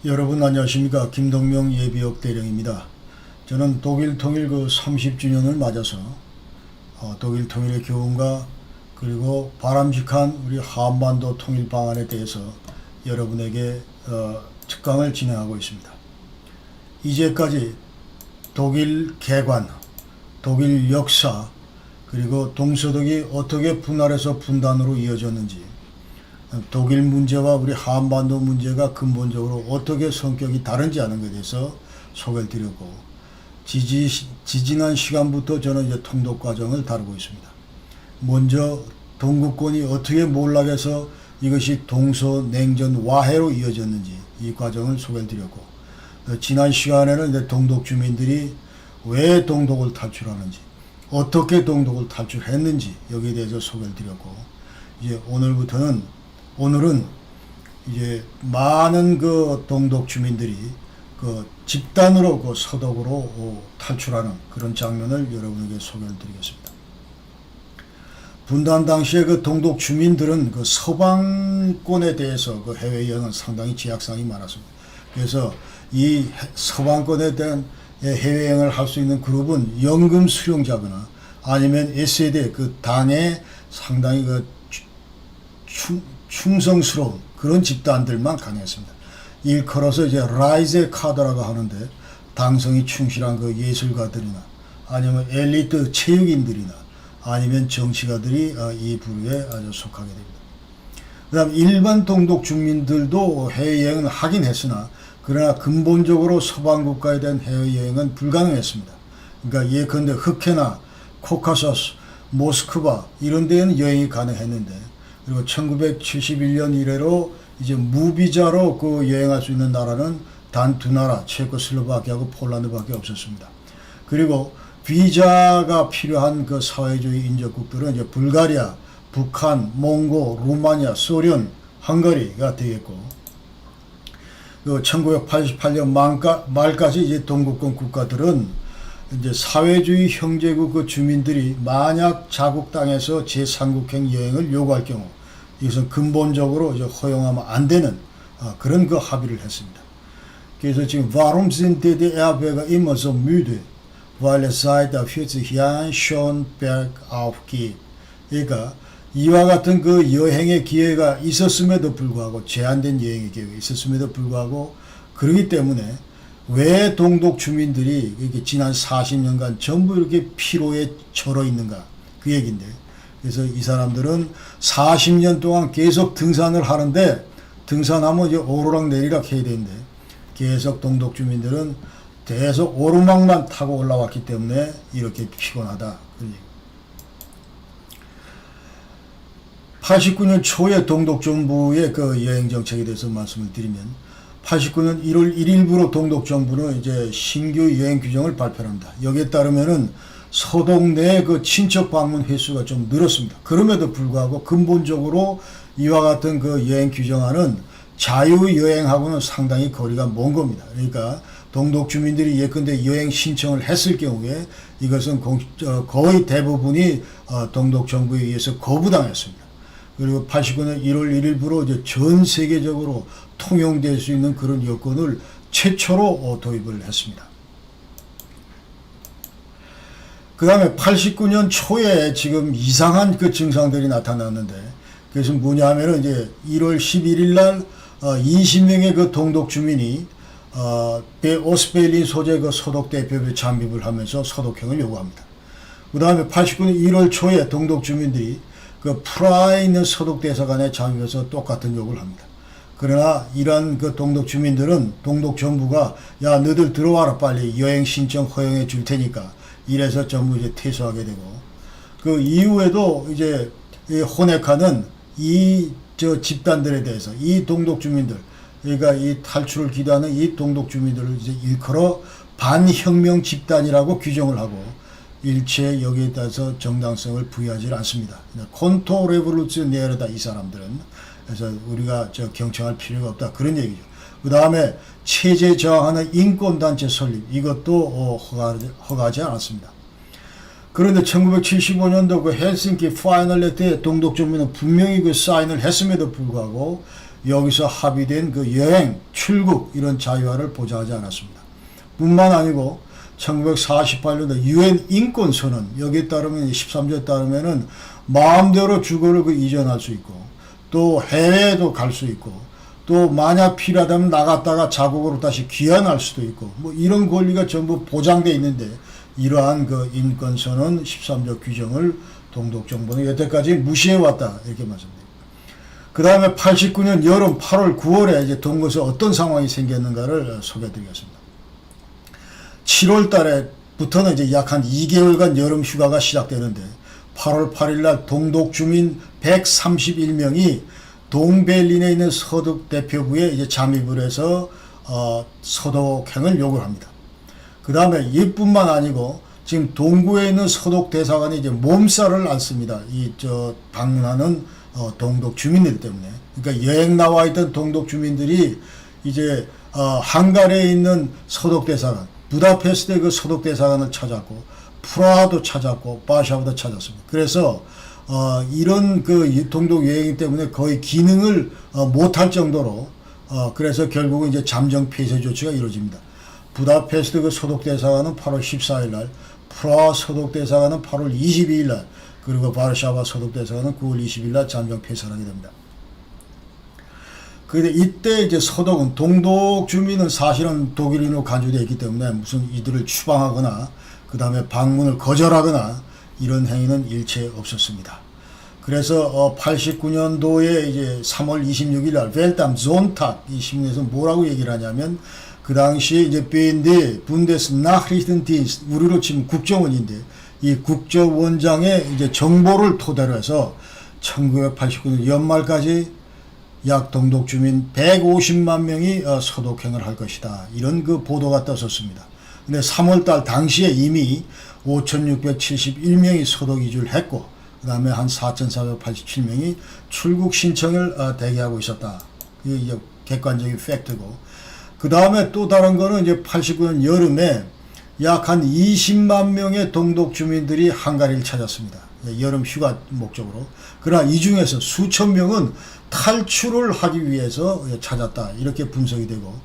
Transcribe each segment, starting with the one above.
여러분 안녕하십니까. 김동명 예비역 대령입니다. 저는 독일 통일 30주년을 맞아서 독일 통일의 교훈과 그리고 바람직한 우리 한반도 통일 방안에 대해서 여러분에게 특강을 진행하고 있습니다. 이제까지 독일 개관, 독일 역사, 그리고 동서독이 어떻게 분할해서 분단으로 이어졌는지, 독일 문제와 우리 한반도 문제가 근본적으로 어떻게 성격이 다른지 하는 것에 대해서 소개를 드렸고, 지지난 시간부터 저는 이제 통독 과정을 다루고 있습니다. 먼저 동구권이 어떻게 몰락해서 이것이 동서냉전 와해로 이어졌는지 이 과정을 소개를 드렸고, 지난 시간에는 이제 동독 주민들이 왜 동독을 탈출하는지, 어떻게 동독을 탈출했는지 여기에 대해서 소개를 드렸고, 이제 오늘은 이제 많은 동독 주민들이 집단으로 서독으로 탈출하는 그런 장면을 여러분에게 소개를 드리겠습니다. 분단 당시에 동독 주민들은 서방권에 대해서 해외여행은 상당히 제약사항이 많았습니다. 그래서 이 서방권에 대한 해외여행을 할 수 있는 그룹은 연금 수령자거나 아니면 SED 당에 상당히 충성스러운 그런 집단들만 가능했습니다. 일컬어서 이제 라이제 카드라고 하는데, 당성이 충실한 예술가들이나 아니면 엘리트 체육인들이나 아니면 정치가들이 이 부류에 아주 속하게 됩니다. 그 다음 일반 동독 주민들도 해외여행은 하긴 했으나, 그러나 근본적으로 서방국가에 대한 해외여행은 불가능했습니다. 그러니까 예컨대 흑해나 코카소스, 모스크바 이런 데는 여행이 가능했는데, 그리고 1971년 이래로 이제 무비자로 여행할 수 있는 나라는 단 두 나라, 체코슬로바키아하고 폴란드밖에 없었습니다. 그리고 비자가 필요한 사회주의 인접국들은 이제 불가리아, 북한, 몽고, 루마니아, 소련, 헝가리가 되겠고, 1988년 말까지 이제 동구권 국가들은 이제 사회주의 형제국 주민들이 만약 자국 땅에서 제3국행 여행을 요구할 경우, 이것은 근본적으로 이제 허용하면 안 되는 그런 합의를 했습니다. 그래서 지금 Warum sind die Erberger immer so müde? Weil es seit 40 Jahren schon bergauf geht. 그러니까 이와 같은 여행의 기회가 있었음에도 불구하고, 제한된 여행의 기회가 있었음에도 불구하고, 그러기 때문에 왜 동독 주민들이 이렇게 지난 40년간 전부 이렇게 피로에 절어 있는가, 그 얘기인데, 그래서 이 사람들은 40년 동안 계속 등산을 하는데, 등산하면 이제 오르락 내리락 해야 되는데, 계속 동독 주민들은 계속 오르막만 타고 올라왔기 때문에 이렇게 피곤하다. 89년 초에 동독 정부의 여행 정책에 대해서 말씀을 드리면, 89년 1월 1일부로 동독 정부는 이제 신규 여행 규정을 발표합니다. 여기에 따르면은 서독 내 친척 방문 횟수가 좀 늘었습니다. 그럼에도 불구하고 근본적으로 이와 같은 여행 규정안은 자유여행하고는 상당히 거리가 먼 겁니다. 그러니까 동독 주민들이 예컨대 여행 신청을 했을 경우에 이것은 거의 대부분이 동독 정부에 의해서 거부당했습니다. 그리고 89년 1월 1일부로 이제 전 세계적으로 통용될 수 있는 그런 여건을 최초로 도입을 했습니다. 그 다음에 89년 초에 지금 이상한 증상들이 나타났는데, 그것은 뭐냐 하면은 이제 1월 11일 날 20명의 동독 주민이 오스베일린 소재 소독 대표부에 잠입을 하면서 소독행을 요구합니다. 그 다음에 89년 1월 초에 동독 주민들이 프라하에 있는 소독 대사관에 잠입해서 똑같은 요구를 합니다. 그러나 이러한 동독 주민들은 동독 정부가 야 너희들 들어와라 빨리 여행 신청 허용해 줄 테니까 이래서 전부 이제 퇴소하게 되고, 그 이후에도 이제 호네카는 이 집단들에 대해서 이 동독 주민들, 그러니까 이 탈출을 기도하는 이 동독 주민들을 이제 일컬어 반혁명 집단이라고 규정을 하고, 일체 여기에 따라서 정당성을 부여하지 않습니다. 콘토 레볼루치네르다 이 사람들은. 그래서 우리가 경청할 필요가 없다, 그런 얘기죠. 그 다음에 체제 저항하는 인권단체 설립, 이것도 허가하지 않았습니다. 그런데 1975년도 그 헬싱키 파이널 액트의 동독 주민은 분명히 그 사인을 했음에도 불구하고 여기서 합의된 그 여행, 출국 이런 자유화를 보장하지 않았습니다. 뿐만 아니고 1948년도 유엔 인권선언 여기에 따르면 13조에 따르면은 마음대로 주거를 그 이전할 수 있고 또 해외에도 갈 수 있고 또 만약 필요하다면 나갔다가 자국으로 다시 귀환할 수도 있고 뭐 이런 권리가 전부 보장되어 있는데 이러한 그 인권선언 13조 규정을 동독 정부는 여태까지 무시해왔다 이렇게 말씀드립니다. 그 다음에 89년 여름 8월 9월에 이제 동독에서 어떤 상황이 생겼는가를 소개해드리겠습니다. 7월 달에부터는 이제 약 한 2개월간 여름 휴가가 시작되는데 8월 8일 날 동독 주민 131명이 동베를린에 있는 서독 대표부에 이제 잠입을 해서 서독행을 요구를 합니다. 그 다음에 이뿐만 아니고 지금 동구에 있는 서독 대사관이 이제 몸살을 앓습니다. 방문하는 동독 주민들 때문에. 그러니까 여행 나와 있던 동독 주민들이 이제 헝가리에 있는 서독 대사관, 부다페스트의 그 서독 대사관을 찾았고 프라하도 찾았고 바샤바도 찾았습니다. 그래서 이런 그 동독 여행 때문에 거의 기능을 못할 정도로 그래서 결국은 이제 잠정 폐쇄 조치가 이루어집니다. 부다페스트 그 서독 대사관은 8월 14일 날, 프라하 서독 대사관은 8월 22일 날, 그리고 바르샤바 서독 대사관은 9월 20일 날 잠정 폐쇄하게 됩니다. 그런데 이때 이제 서독은 동독 주민은 사실은 독일인으로 간주되어 있기 때문에 무슨 이들을 추방하거나 그 다음에 방문을 거절하거나 이런 행위는 일체 없었습니다. 그래서 89년도에 이제 3월 26일 날 벨담 존탁 이 신문에서 뭐라고 얘기를 하냐면 그 당시에 이제 BND 분데스나흐리히텐디엔스트 우리로 치면 국정원인데 이 국정원장의 이제 정보를 토대로 해서 1989년 연말까지 약 동독 주민 150만 명이 서독행을 할 것이다. 이런 그 보도가 떴었습니다. 근데 3월달 당시에 이미 5,671명이 서독 이주를 했고 그 다음에 한 4,487명이 출국 신청을 대기하고 있었다. 이게 객관적인 팩트고 그 다음에 또 다른 거는 이제 89년 여름에 약 한 20만 명의 동독 주민들이 헝가리를 찾았습니다. 여름 휴가 목적으로. 그러나 이 중에서 수천 명은 탈출을 하기 위해서 찾았다. 이렇게 분석이 되고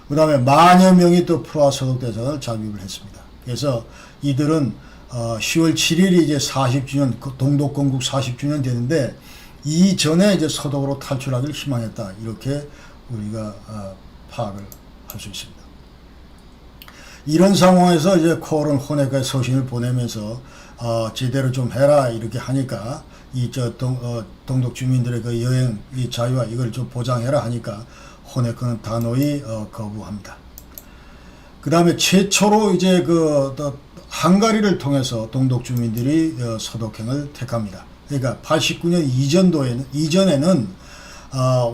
그 다음에 만여 명이 또 프라하 서독 대사관을 잠입을 했습니다. 그래서 이들은 10월 7일이 이제 40주년 동독 건국 40주년 되는데 이전에 이제 서독으로 탈출하기를 희망했다. 이렇게 우리가 파악을 할 수 있습니다. 이런 상황에서 이제 코얼은 호네카에 서신을 보내면서 제대로 좀 해라 이렇게 하니까 동독 주민들의 그 여행 이 자유와 이걸 좀 보장해라 하니까 호네카는 단호히 거부합니다. 그 다음에 최초로 이제 헝가리를 통해서 동독 주민들이 서독행을 택합니다. 그러니까 89년 이전에는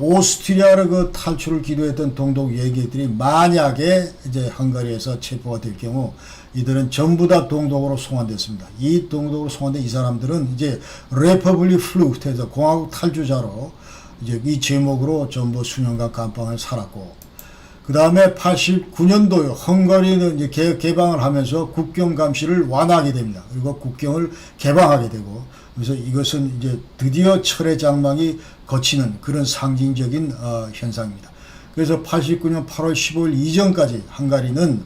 오스트리아로 그 탈출을 기도했던 동독 여객들이 만약에 이제 헝가리에서 체포가 될 경우 이들은 전부 다 동독으로 송환됐습니다. 이 동독으로 송환된 이 사람들은 이제 레퍼블릭 플루트에서 공화국 탈주자로 이제 이 제목으로 전부 수년간 감방을 살았고 그 다음에 89년도에 헝가리는 이제 개방을 하면서 국경 감시를 완화하게 됩니다. 그리고 국경을 개방하게 되고 그래서 이것은 이제 드디어 철의 장막이 거치는 그런 상징적인 현상입니다. 그래서 89년 8월 15일 이전까지 헝가리는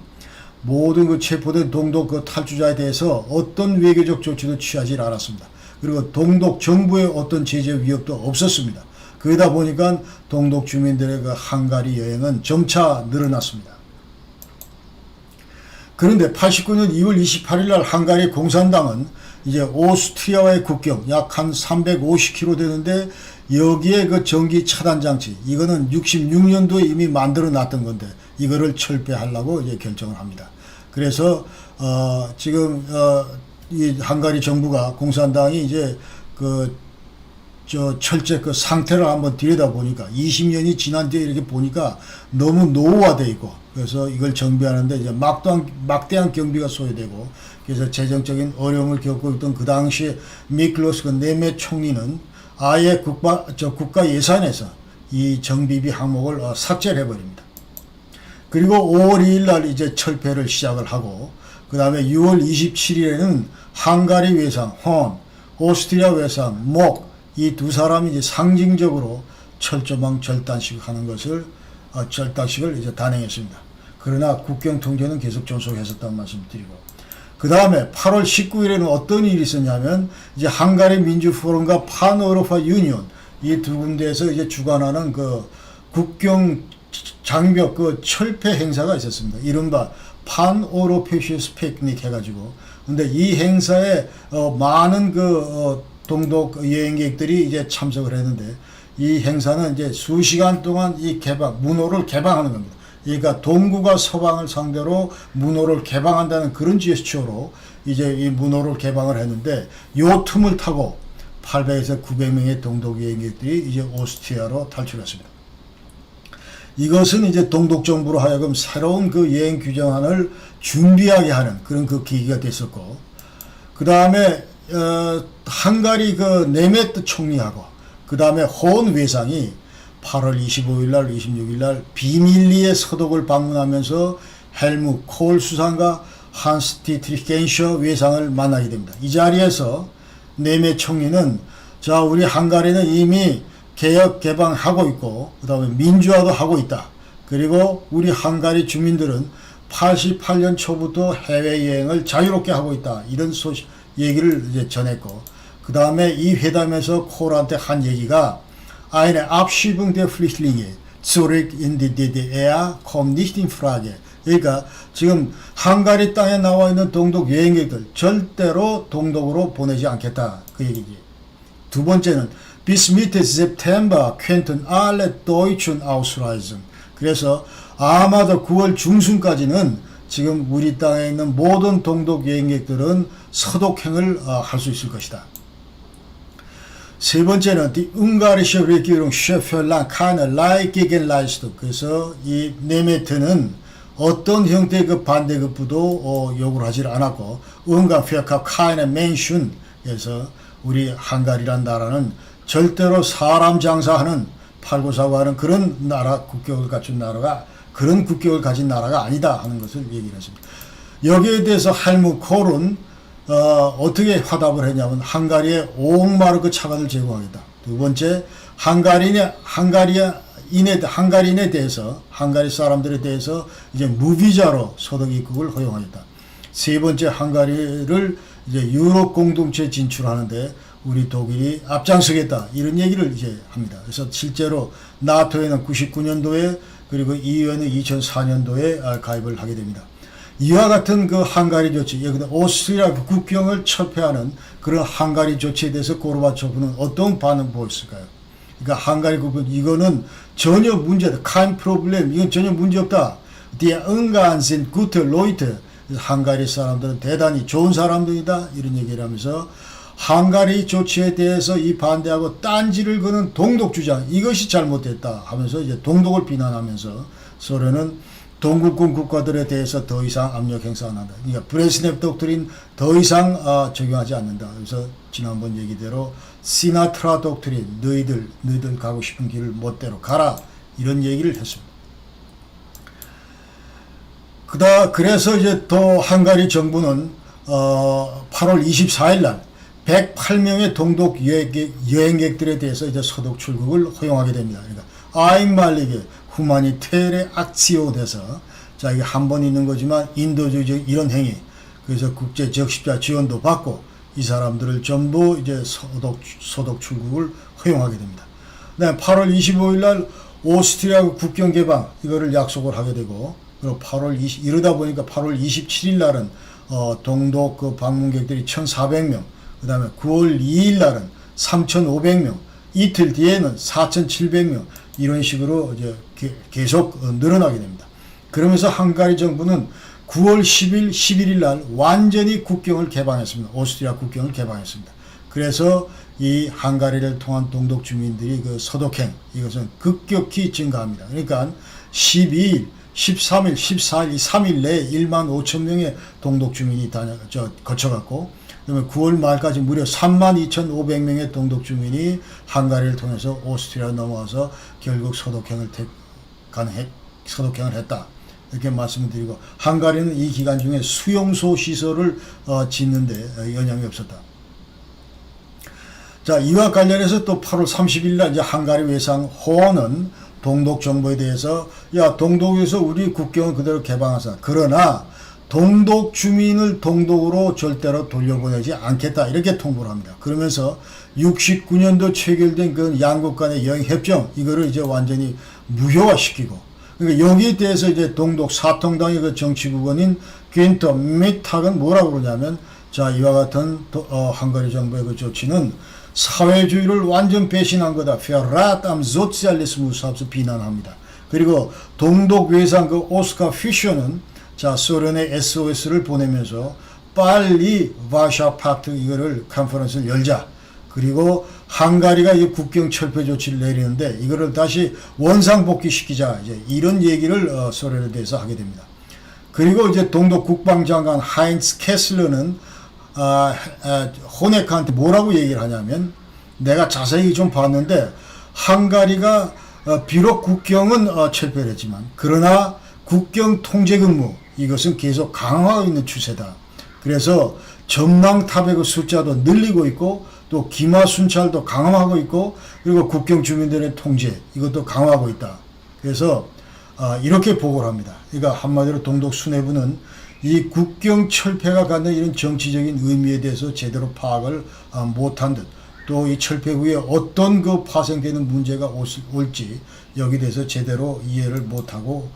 모든 그 체포된 동독 그 탈주자에 대해서 어떤 외교적 조치도 취하지 않았습니다. 그리고 동독 정부의 어떤 제재 위협도 없었습니다. 그러다 보니까 동독 주민들의 그 헝가리 여행은 점차 늘어났습니다. 그런데 89년 2월 28일 날 헝가리 공산당은 이제 오스트리아와의 국경 약 한 350km 되는데 여기에 그 전기 차단 장치 이거는 66년도에 이미 만들어 놨던 건데 이거를 철폐하려고 이제 결정을 합니다. 그래서 지금 이 헝가리 정부가 공산당이 이제 철제 그 상태를 한번 들여다보니까 20년이 지난 뒤에 이렇게 보니까 너무 노후화되어 있고 그래서 이걸 정비하는데 이제 막대한 경비가 소요되고 그래서 재정적인 어려움을 겪고 있던 그 당시에 미클로스 그 네메 총리는 아예 국가 예산에서 이 정비비 항목을 삭제를 해버립니다. 그리고 5월 2일 날 이제 철폐를 시작을 하고 그 다음에 6월 27일에는 헝가리 외상 헌, 오스트리아 외상 목, 이 두 사람이 이제 상징적으로 철조망 절단식을 하는 것을 절단식을 이제 단행했습니다. 그러나 국경 통제는 계속 존속했었다는 말씀 드리고, 그 다음에 8월 19일에는 어떤 일이 있었냐면 이제 헝가리 민주 포럼과 판-유로파 유니온 이 두 군데에서 이제 주관하는 그 국경 장벽 그 철폐 행사가 있었습니다. 이른바 판-유로페시스 피크닉 해가지고. 근데 이 행사에 많은 동독 여행객들이 이제 참석을 했는데, 이 행사는 이제 수시간 동안 이 문호를 개방하는 겁니다. 그러니까 동구가 서방을 상대로 문호를 개방한다는 그런 제스처로 이제 이 문호를 개방을 했는데, 요 틈을 타고 800에서 900명의 동독 여행객들이 이제 오스트리아로 탈출했습니다. 이것은 이제 동독 정부로 하여금 새로운 그 여행 규정안을 준비하게 하는 그런 그 계기가 됐었고, 그 다음에 헝가리 그 네메트 총리하고 그 다음에 호은 외상이 8월 25일날 26일날 비밀리에 서독을 방문하면서 헬무 콜 수상과 한스 디트리히 겐셔 외상을 만나게 됩니다. 이 자리에서 네메 총리는 자, 우리 헝가리는 이미 개혁 개방하고 있고 그 다음에 민주화도 하고 있다. 그리고 우리 헝가리 주민들은 88년 초부터 해외여행을 자유롭게 하고 있다. 이런 얘기를 이제 전했고, 그 다음에 이 회담에서 콜한테 한 얘기가 Eine Abschiebung der Flüchtlinge zurück in die DDR kommt nicht in Frage. 그러니까 지금 헝가리 땅에 나와 있는 동독 여행객들 절대로 동독으로 보내지 않겠다. 그 얘기지. 두 번째는 Bis Mitte September könnten alle Deutschen ausreisen. 그래서 아마도 9월 중순까지는 지금 우리 땅에 있는 모든 동독 여행객들은 서독행을 할 수 있을 것이다. 세 번째는 Die ungarische Regierung verlangt keinerlei Gegenleistung. 그래서 이 네메트는 어떤 형태의 그 반대급부도 요구를 하지 않았고, Ungarn verkauft keine Menschen. 그래서 우리 헝가리란 나라는 절대로 사람 장사하는 팔고 사고 하는 그런 나라, 국격을 갖춘 나라가, 그런 국격을 가진 나라가 아니다 하는 것을 얘기를 했습니다. 여기에 대해서 헬무 콜은 어떻게 화답을 했냐면 헝가리에 5억 마르크 차관을 제공하겠다. 두 번째, 헝가리인에 대해서, 헝가리 사람들에 대해서 이제 무비자로 소득 입국을 허용하겠다. 세 번째, 헝가리를 이제 유럽 공동체에 진출하는데 우리 독일이 앞장서겠다. 이런 얘기를 이제 합니다. 그래서 실제로 나토에는 99년도에 그리고 EU에는 2004년도에 가입을 하게 됩니다. 이와 같은 그 헝가리 조치, 여기다 오스트리아 국경을 철폐하는 그런 헝가리 조치에 대해서 고르바초프는 어떤 반응 보였을까요? 그러니까 헝가리 국경, 이거는 전혀 문제다. kein Problem. 이건 전혀 문제 없다. Die Ungarn sind gute Leute. 헝가리 사람들은 대단히 좋은 사람들이다. 이런 얘기를 하면서 헝가리 조치에 대해서 이 반대하고 딴지를 거는 동독 주장, 이것이 잘못됐다 하면서 이제 동독을 비난하면서 소련은 동국권 국가들에 대해서 더 이상 압력 행사 안 한다. 그러니까 브레즈네브 독트린 더 이상 적용하지 않는다. 그래서 지난번 얘기대로 시나트라 독트린, 너희들 가고 싶은 길을 멋대로 가라. 이런 얘기를 했습니다. 그래서 이제 또 헝가리 정부는 8월 24일 날 108명의 동독 여행객들에 대해서 이제 서독 출국을 허용하게 됩니다. 그러니까 아잉말리게 후마니테레 악치오돼서, 자, 이게 한 번 있는 거지만 인도주의적 이런 행위, 그래서 국제 적십자 지원도 받고 이 사람들을 전부 이제 서독 출국을 허용하게 됩니다. 네, 8월 25일 날 오스트리아 국경 개방 이거를 약속을 하게 되고, 그리고 이러다 보니까 8월 27일 날은 동독 그 방문객들이 1,400명, 그 다음에 9월 2일 날은 3,500명, 이틀 뒤에는 4,700명, 이런 식으로 이제 계속 늘어나게 됩니다. 그러면서 헝가리 정부는 9월 10일, 11일 날 완전히 국경을 개방했습니다. 오스트리아 국경을 개방했습니다. 그래서 이 헝가리를 통한 동독 주민들이 그 서독행, 이것은 급격히 증가합니다. 그러니까 12일, 13일, 14일, 3일 내에 1만 5천 명의 동독 주민이 거쳐갔고, 그다음에 9월 말까지 무려 32,500명의 동독 주민이 헝가리를 통해서 오스트리아 넘어와서 결국 서독행을 했다. 이렇게 말씀을 드리고, 헝가리는 이 기간 중에 수용소 시설을 짓는데 영향이 없었다. 자, 이와 관련해서 또 8월 30일 날 이제 헝가리 외상 호언은 동독 정부에 대해서, 야, 동독에서 우리 국경을 그대로 개방하자. 그러나 동독 주민을 동독으로 절대로 돌려보내지 않겠다. 이렇게 통보를 합니다. 그러면서 69년도 체결된 그 양국 간의 영협정, 이거를 이제 완전히 무효화시키고, 그러니까 여기에 대해서 이제 동독 사통당의 그 정치국원인 귄터 미탁은 뭐라고 그러냐면, 자, 이와 같은 헝가리 정부의 그 조치는 사회주의를 완전 배신한 거다. Verrat am Sozialismus 하면서 비난합니다. 그리고 동독 외상 그 오스카 피셔는, 자, 소련의 SOS를 보내면서 빨리 와샤 팍트 이거를 컨퍼런스를 열자. 그리고 헝가리가 이 국경 철폐 조치를 내리는데 이거를 다시 원상복귀 시키자. 이제 이런 얘기를 소련에 대해서 하게 됩니다. 그리고 이제 동독 국방장관 하인츠 캐슬러는 호네카한테 뭐라고 얘기를 하냐면, 내가 자세히 좀 봤는데 헝가리가 비록 국경은 철폐를 했지만 그러나 국경 통제 근무 이것은 계속 강화하고 있는 추세다. 그래서 전망탑의 그 숫자도 늘리고 있고 또 기마 순찰도 강화하고 있고 그리고 국경 주민들의 통제 이것도 강화하고 있다. 그래서 이렇게 보고를 합니다. 그러니까 한마디로 동독 수뇌부는 이 국경 철폐가 갖는 이런 정치적인 의미에 대해서 제대로 파악을 못한 듯, 또 이 철폐 후에 어떤 그 파생되는 문제가 올지 여기에 대해서 제대로 이해를 못하고